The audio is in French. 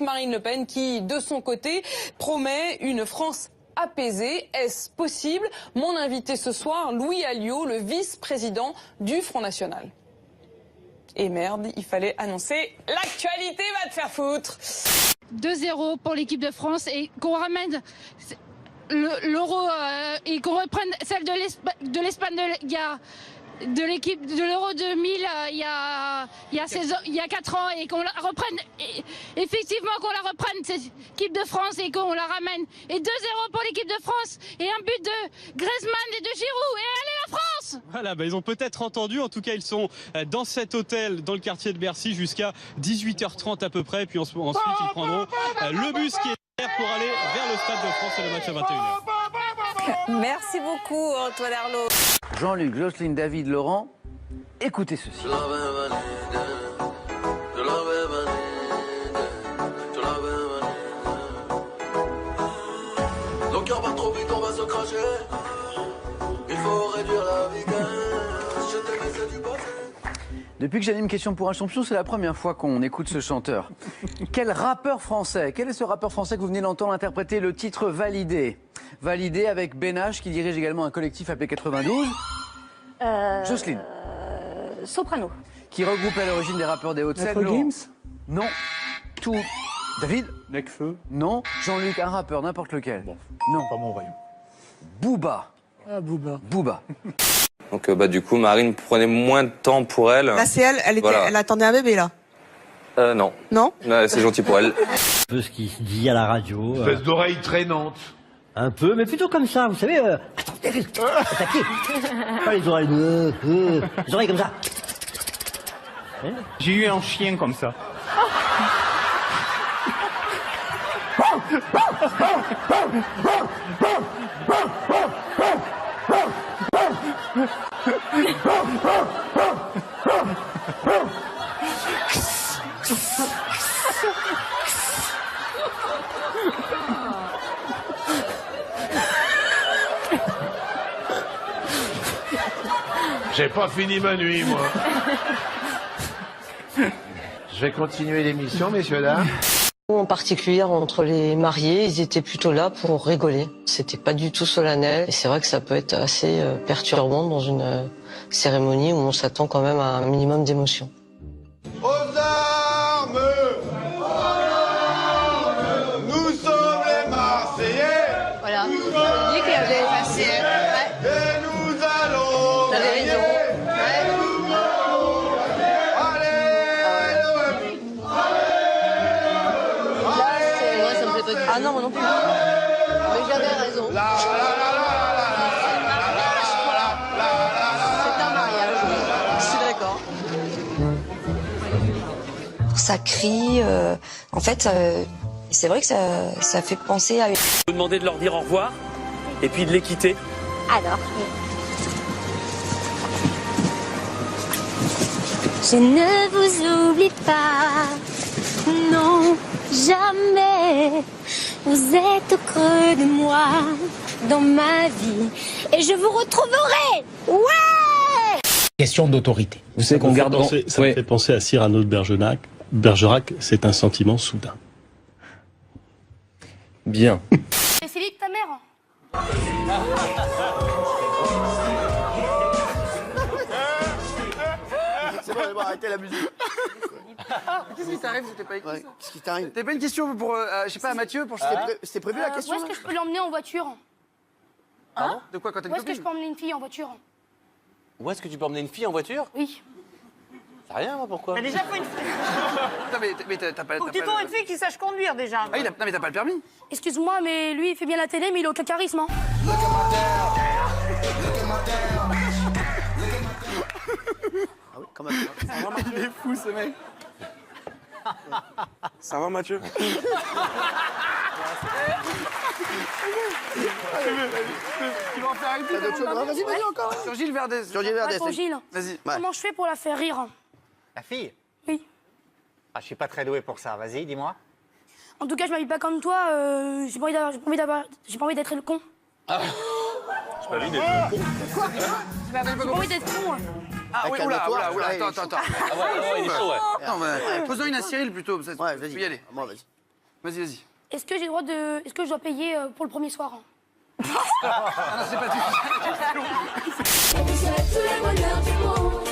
Marine Le Pen qui, de son côté, promet une France apaisée. Est-ce possible? Mon invité ce soir, Louis Alliot, le vice-président du Front National. Et merde, il fallait annoncer l'actualité, va te faire foutre. 2-0 pour l'équipe de France et qu'on ramène l'euro et qu'on reprenne celle de l'Espagne de l'équipe de l'Euro 2000 il y a 4 ans et qu'on la reprenne, effectivement qu'on la reprenne cette équipe de France et qu'on la ramène. Et 2-0 pour l'équipe de France et un but de Griezmann et de Giroud et allez la France! Voilà, ils ont peut-être entendu, en tout cas ils sont dans cet hôtel dans le quartier de Bercy jusqu'à 18h30 à peu près, puis ensuite ils prendront le bus qui est derrière pour aller vers le Stade de France et le match à 21h. Merci beaucoup Antoine Arlot. Jean-Luc, Jocelyne, David, Laurent, écoutez ceci. Le cœur bat trop vite, on va se cracher. Il faut réduire la vitesse. Je t'ai laissé du passé. Depuis que j'anime Question pour un champion, c'est la première fois qu'on écoute ce chanteur. Quel rappeur français? Quel est ce rappeur français que vous venez d'entendre interpréter le titre Validé? Validé avec Ben H, qui dirige également un collectif appelé 92. Jocelyne. Soprano. Qui regroupe à l'origine des rappeurs des Hauts-de-Seine. Non. Tout. David. Necfeu. Non. Jean-Luc, un rappeur, n'importe lequel. Bon. Non. Pas mon rayon. Booba. Ah, Booba. Booba. Donc du coup, Marine prenait moins de temps pour elle. Là, c'est elle, Voilà. elle attendait un bébé, là. Non. Non? C'est gentil pour elle. Un peu ce qui se dit à la radio. Espèce d'oreille traînante. Un peu, mais plutôt comme ça, vous savez. Attendez, attaquez. Pas les oreilles. Les oreilles comme ça. J'ai eu un chien comme ça. J'ai pas fini ma nuit, moi. Je vais continuer l'émission, messieurs, dames. En particulier entre les mariés, ils étaient plutôt là pour rigoler. C'était pas du tout solennel et c'est vrai que ça peut être assez perturbant dans une cérémonie où on s'attend quand même à un minimum d'émotion. Aux armes! Nous sommes les Marseillais! Voilà. On dit qu'il y avait les Marseillais. Ouais. Et nous allons T'avais raison. Ah non, moi non plus. Mais j'avais raison. C'est un mariage. Je suis d'accord. Ça crie, en fait, c'est vrai que ça fait penser à... Vous demandez de leur dire au revoir et puis de les quitter. Alors. Je ne vous oublie pas, non, jamais. Vous êtes au creux de moi, dans ma vie, et je vous retrouverai. Ouais! Question d'autorité. Vous savez qu'on garde... Ça me fait penser à Cyrano de Bergerac, c'est un sentiment soudain. Bien. C'est Philippe, ta mère? C'est bon, arrêtez la musique. Qu'est-ce qui t'arrive? C'était pas écrit ça. Qu'est-ce qui t'arrive? C'était pas une question pour, je sais pas, à Mathieu, pour... C'était prévu la question? Où est-ce que je peux l'emmener en voiture? Hein? De quoi, quand t'as une Où est-ce que copine? je peux emmener une fille en voiture? Où est-ce que tu peux emmener une fille en voiture? Oui. C'est rien, moi, pourquoi? Déjà, faut une fille. Non, mais t'as pas... Faut que tu trouves une fille qui sache conduire, déjà. Ah, non, mais t'as pas le permis. Excuse-moi, mais lui, il fait bien la télé, mais il a aucun charisme. Hein. Ah oui, comment il est fou, ce mec. Ça va, Mathieu? Tu vas en faire une T'as d'autres choses? Vas-y, vas-y, encore. Sur Gilles Verdez. Sur Gilles Verdez. Pour Gilles, Vas-y. comment je fais pour la faire rire? La fille? Oui. Ah, je suis pas très doué pour ça. Vas-y, dis-moi. En tout cas, je m'habille pas comme toi. J'ai pas envie d'être le con. Je Validé. J'ai pas envie d'être con. Ah oui, oula, attends. Ah ouais, il est chaud, ouais. Non, mais posons une à Cyril plutôt. Ouais, vas-y. Tu peux y aller. Moi, vas-y. Vas-y. Est-ce que j'ai le droit de. Est-ce que je dois payer pour le premier soir? Ah non, c'est pas tout. tous les bonheurs du monde.